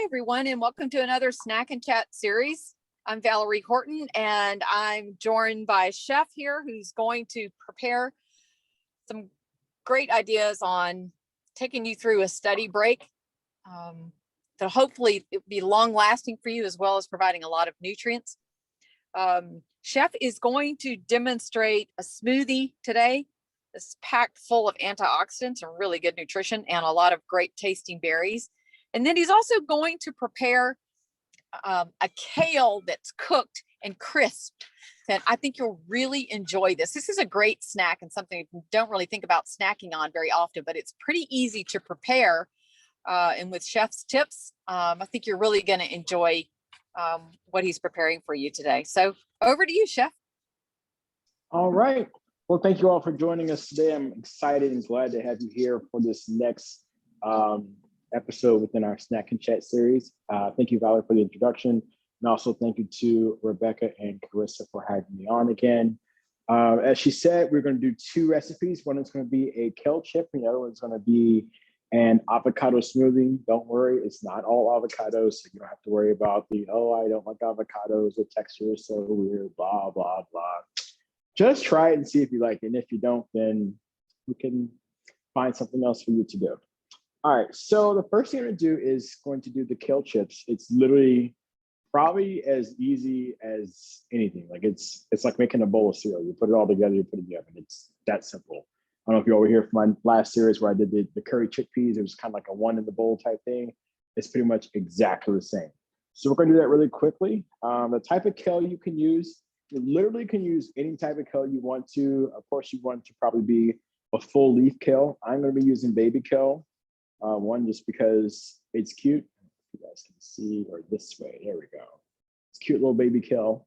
everyone, and welcome to another Snack and Chat series. I'm Valerie Houghton, and I'm joined by a chef here who's going to prepare some great ideas on taking you through a study break that hopefully it'll be long lasting for you, as well as providing a lot of nutrients. Chef is going to demonstrate a smoothie today. It's packed full of antioxidants and really good nutrition and a lot of great tasting berries. And then he's also going to prepare a kale that's cooked and crisped. And I think you'll really enjoy this. This is a great snack and something you don't really think about snacking on very often, but it's pretty easy to prepare. And with chef's tips, I think you're really going to enjoy what he's preparing for you today. So over to you, Chef. All right. Well, thank you all for joining us today. I'm excited and glad to have you here for this next episode within our Snack and Chat series. Thank you, Valerie, for the introduction. And also thank you to Rebecca and Carissa for having me on again. As she said, we're going to do two recipes. One is going to be a kale chip, and the other one's going to be an avocado smoothie. Don't worry, it's not all avocados, so you don't have to worry about I don't like avocados, the texture is so weird, blah, blah, blah. Just try it and see if you like it. And if you don't, then we can find something else for you to do. All right, so the first thing I'm gonna do is going to do the kale chips. It's literally probably as easy as anything. Like it's like making a bowl of cereal. You put it all together, you put it in the oven. It's that simple. I don't know if you're over here for my last series where I did the curry chickpeas. It was kind of like a one in the bowl type thing. It's pretty much exactly the same. So we're gonna do that really quickly. The type of kale you can use, you literally can use any type of kale you want to. Of course, you want to probably be a full leaf kale. I'm going to be using baby kale. One, just because it's cute. You guys can see, or this way. There we go. It's cute little baby kale.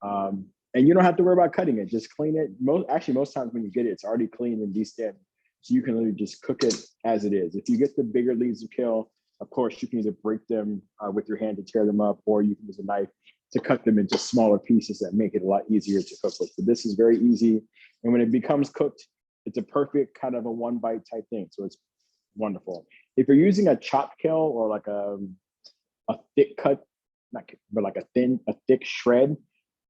And you don't have to worry about cutting it. Just clean it. Most times when you get it, it's already cleaned and de-stemmed. So you can literally just cook it as it is. If you get the bigger leaves of kale, of course, you can either break them with your hand to tear them up, or you can use a knife to cut them into smaller pieces that make it a lot easier to cook with. But this is very easy. And when it becomes cooked, it's a perfect kind of a one bite type thing. So it's wonderful. If you're using a chopped kale or like a thick cut, but like a thick shred,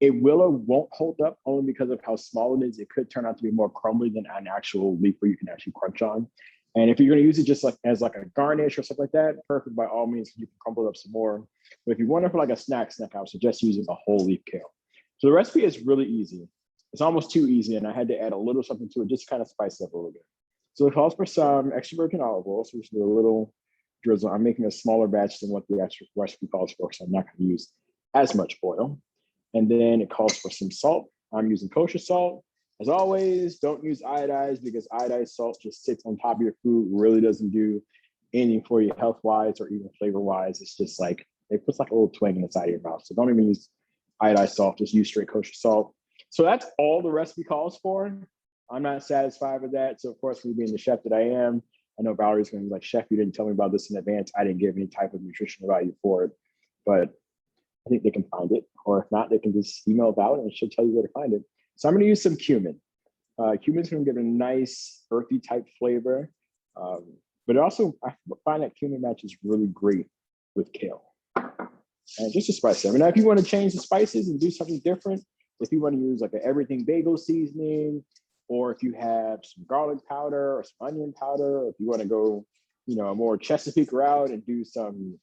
it will or won't hold up only because of how small it is. It could turn out to be more crumbly than an actual leaf where you can actually crunch on. And if you're going to use it just like as like a garnish or something like that, perfect by all means. You can crumble it up some more. But if you want it for like a snack, I would suggest using a whole leaf kale. So the recipe is really easy. It's almost too easy, and I had to add a little something to it just to kind of spice it up a little bit. So it calls for some extra virgin olive oil. So just a little drizzle. I'm making a smaller batch than what the actual recipe calls for, so I'm not going to use as much oil. And then it calls for some salt. I'm using kosher salt. As always, don't use iodized, because iodized salt just sits on top of your food, really doesn't do anything for you health-wise or even flavor-wise. It's just like, it puts like a little twang in the side of your mouth. So don't even use iodized salt, just use straight kosher salt. So that's all the recipe calls for. I'm not satisfied with that. So of course, me being the chef that I am, I know Valerie's gonna be like, Chef, you didn't tell me about this in advance. I didn't give any type of nutritional value for it, but I think they can find it. Or if not, they can just email Valerie and she'll tell you where to find it. So I'm going to use some cumin. Cumin's going to give a nice earthy type flavor. But also, I find that cumin matches really great with kale. And just to spice it. Now, if you want to change the spices and do something different, if you want to use like an everything bagel seasoning, or if you have some garlic powder or some onion powder, or if you want to go, a more Chesapeake route and do some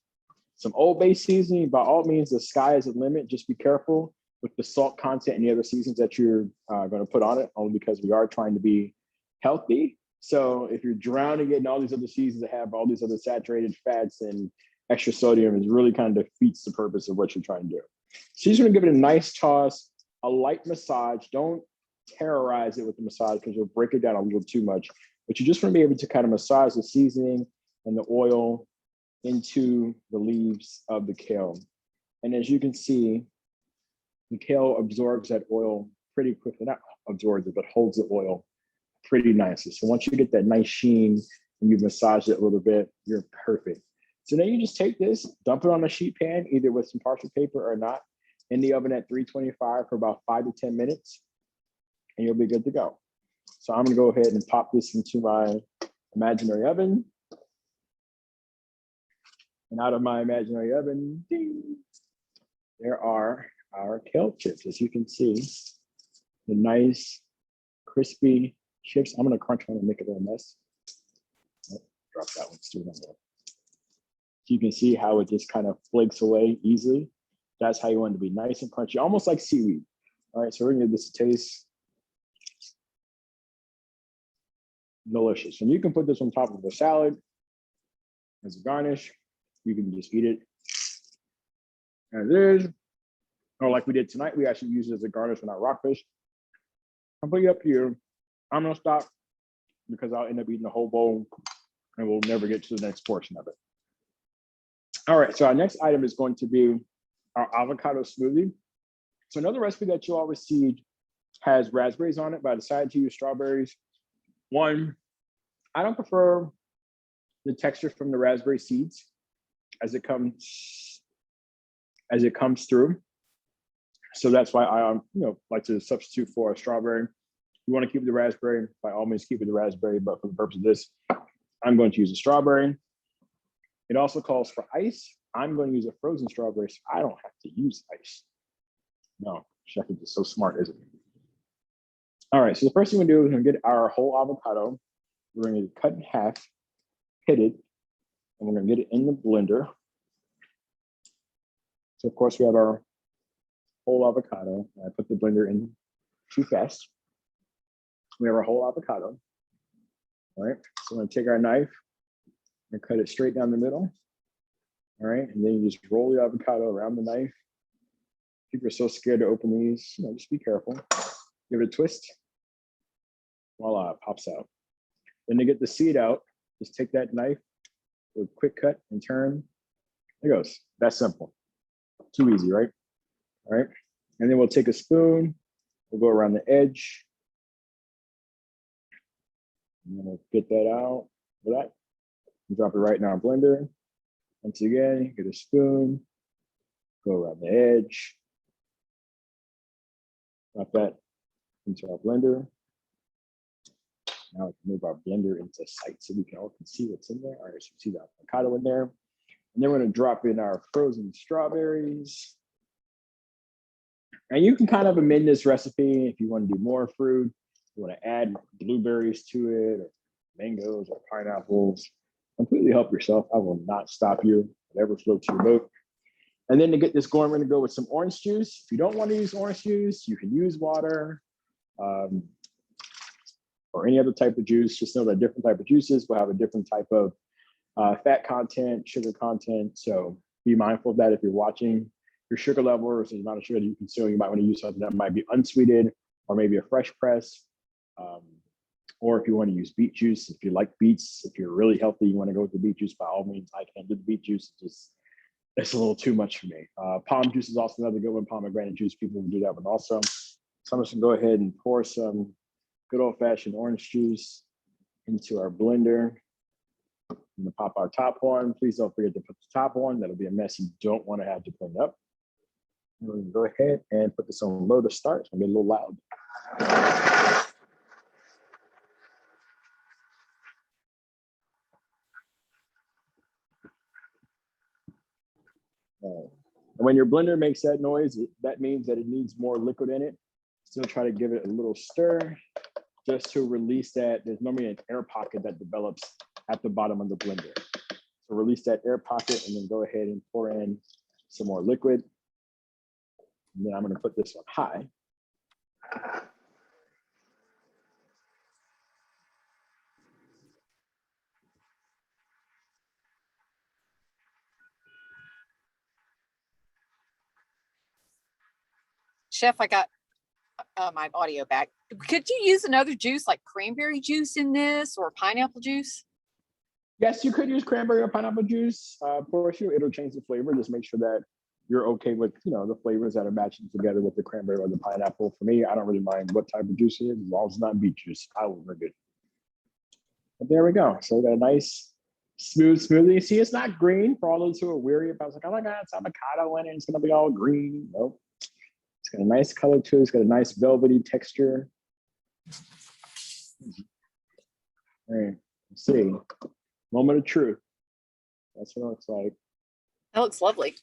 Old Bay seasoning, by all means, the sky is the limit. Just be careful with the salt content and the other seasons that you're going to put on it, only because we are trying to be healthy. So if you're drowning in all these other seasons that have all these other saturated fats and extra sodium, it really kind of defeats the purpose of what you're trying to do. So you're just going to give it a nice toss, a light massage. Don't terrorize it with the massage, because you'll break it down a little too much. But you just want to be able to kind of massage the seasoning and the oil into the leaves of the kale. And as you can see, the kale absorbs that oil pretty quickly. Not absorbs it, but holds the oil pretty nicely. So once you get that nice sheen and you massage it a little bit, you're perfect. So then you just take this, dump it on a sheet pan, either with some parchment paper or not, in the oven at 325 for about 5 to 10 minutes, and you'll be good to go. So I'm gonna go ahead and pop this into my imaginary oven. And out of my imaginary oven, ding, there are our kale chips. As you can see, the nice crispy chips. I'm gonna crunch one and make a little mess. Oh, drop that one, still on there. So you can see how it just kind of flakes away easily. That's how you want it to be, nice and crunchy, almost like seaweed. All right, so we're gonna give this a taste. Delicious. And you can put this on top of a salad as a garnish. You can just eat it as is. Or like we did tonight, we actually use it as a garnish on our rockfish. Completely up to you. I'm gonna stop because I'll end up eating the whole bowl and we'll never get to the next portion of it. All right, so our next item is going to be our avocado smoothie. So another recipe that you all received has raspberries on it, but I decided to use strawberries. One, I don't prefer the texture from the raspberry seeds as it comes through. So that's why I like to substitute for a strawberry. If you want to keep the raspberry, by all means keep it the raspberry, but for the purpose of this, I'm going to use a strawberry. It also calls for ice. I'm going to use a frozen strawberry, so I don't have to use ice. No, chef is just so smart, isn't he? All right, so the first thing we're gonna do is we're gonna get our whole avocado. We're gonna cut in half, hit it, and we're gonna get it in the blender. So of course we have our whole avocado. I put the blender in too fast. We have our whole avocado. All right, so we're gonna take our knife and cut it straight down the middle. All right, and then you just roll the avocado around the knife. People are so scared to open these, just be careful. Give it a twist. Voila, it pops out. Then to get the seed out, just take that knife, do a quick cut and turn. There it goes. That's simple. Too easy, right? All right. And then we'll take a spoon, we'll go around the edge. And then we'll get that out for that. And drop it right in our blender. Once again, get a spoon, go around the edge. Drop that into our blender. Now we can move our blender into sight so we can all see what's in there. All right, so you see the avocado in there. And then we're gonna drop in our frozen strawberries. And you can kind of amend this recipe if you want to do more fruit, you want to add blueberries to it, or mangoes or pineapples. Completely help yourself. I will not stop you, whatever floats your boat. And then to get this going, we're gonna go with some orange juice. If you don't want to use orange juice, you can use water or any other type of juice. Just know that different type of juices will have a different type of fat content, sugar content. So be mindful of that if you're watching your sugar levels, the amount of sugar that you consume. You might want to use something that might be unsweetened or maybe a fresh press. Or if you want to use beet juice, if you like beets, if you're really healthy, you want to go with the beet juice, by all means. I can't do the beet juice. It's a little too much for me. Palm juice is also another good one. Pomegranate juice, people will do that one also. So I'm just gonna go ahead and pour some good old fashioned orange juice into our blender. I'm gonna pop our top on. Please don't forget to put the top on. That'll be a mess you don't want to have to clean up. We're gonna go ahead and put this on low to start. It's gonna get a little loud. And when your blender makes that noise, that means that it needs more liquid in it. Still try to give it a little stir just to release that. There's normally an air pocket that develops at the bottom of the blender. So release that air pocket and then go ahead and pour in some more liquid. And then I'm gonna put this on high. Chef, I got my audio back. Could you use another juice like cranberry juice in this or pineapple juice? Yes, you could use cranberry or pineapple juice. For sure, it'll change the flavor. Just make sure that you're okay with the flavors that are matching together with the cranberry or the pineapple. For me, I don't really mind what type of juice it is, as long as it's not beet juice. I will drink it. But there we go. So we got a nice smooth smoothie. See, it's not green for all those who are weary about. It's like, oh my God, it's avocado in it. It's gonna be all green. Nope. It's got a nice color to it. It's got a nice velvety texture. All right, let's see. Moment of truth. That's what it looks like. That looks lovely.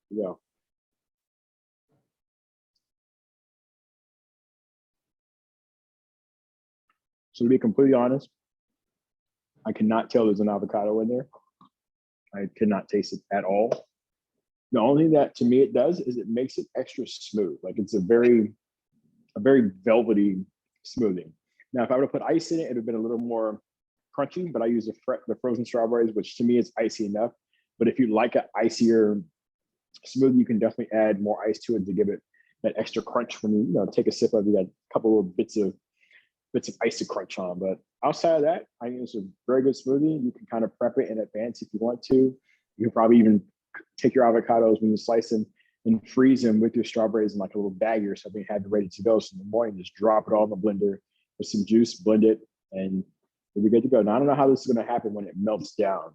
Yeah. So to be completely honest, I cannot tell there's an avocado in there. I cannot taste it at all. The only thing that to me it does is it makes it extra smooth. Like it's a very velvety smoothie. Now, if I were to put ice in it, it would have been a little more crunchy, but I use the frozen strawberries, which to me is icy enough. But if you like an icier smoothie, you can definitely add more ice to it to give it that extra crunch when you take a sip of it. You got a couple of bits of ice to crunch on. But outside of that, I think it's a very good smoothie. You can kind of prep it in advance if you want to. You can probably even take your avocados when you slice them and freeze them with your strawberries in like a little baggie or something, have it ready to go. So in the morning, just drop it all in the blender with some juice, blend it, and you'll be good to go. Now, I don't know how this is going to happen when it melts down.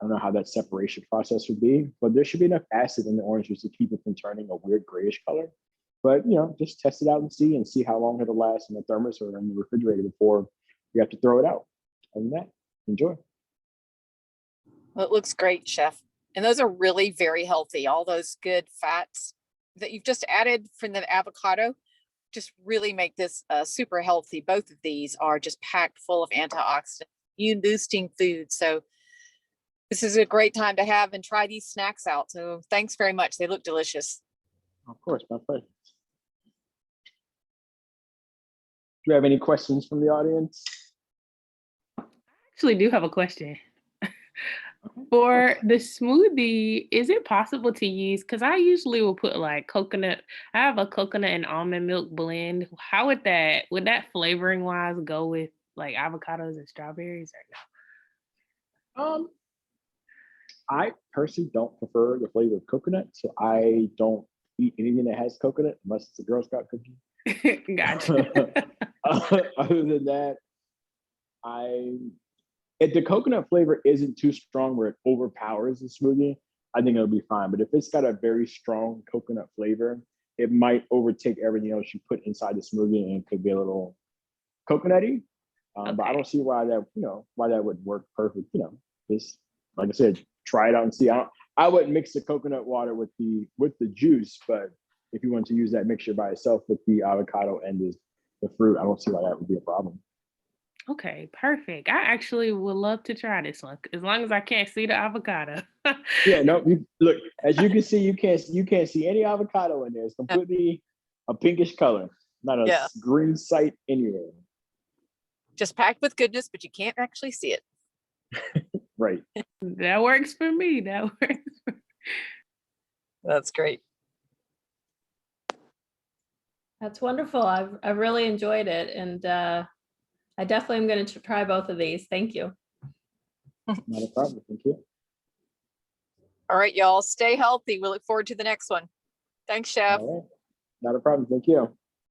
I don't know how that separation process would be, but there should be enough acid in the orange juice to keep it from turning a weird grayish color. But, just test it out and see how long it'll last in the thermos or in the refrigerator before you have to throw it out. Other than that, enjoy. Well, it looks great, Chef. And those are really very healthy. All those good fats that you've just added from the avocado just really make this super healthy. Both of these are just packed full of antioxidant, immune boosting food. So this is a great time to have and try these snacks out. So thanks very much. They look delicious. Of course, my pleasure. Do you have any questions from the audience? Actually do have a question. For the smoothie, is it possible to use, because I usually will put like coconut, I have a coconut and almond milk blend. How would that flavoring wise go with like avocados and strawberries or no? I personally don't prefer the flavor of coconut, so I don't eat anything that has coconut unless it's a Girl Scout cookie. Gotcha. Other than that, if the coconut flavor isn't too strong where it overpowers the smoothie, I think it'll be fine. But if it's got a very strong coconut flavor, it might overtake everything else you put inside the smoothie and it could be a little coconutty. But I don't see why that would work perfect. Just like I said, try it out and see. I wouldn't mix the coconut water with the juice, but if you want to use that mixture by itself with the avocado and the fruit, I don't see why that would be a problem. Okay, perfect. I actually would love to try this one as long as I can't see the avocado. Yeah, no, look, as you can see, you can't see any avocado in there. It's completely a pinkish color, not a green sight anywhere. Just packed with goodness, but you can't actually see it. Right. That works for me. That's great. That's wonderful. I've really enjoyed it, and I definitely am going to try both of these. Thank you. Not a problem. Thank you. All right, y'all, stay healthy. We look forward to the next one. Thanks, Chef. All right. Not a problem. Thank you.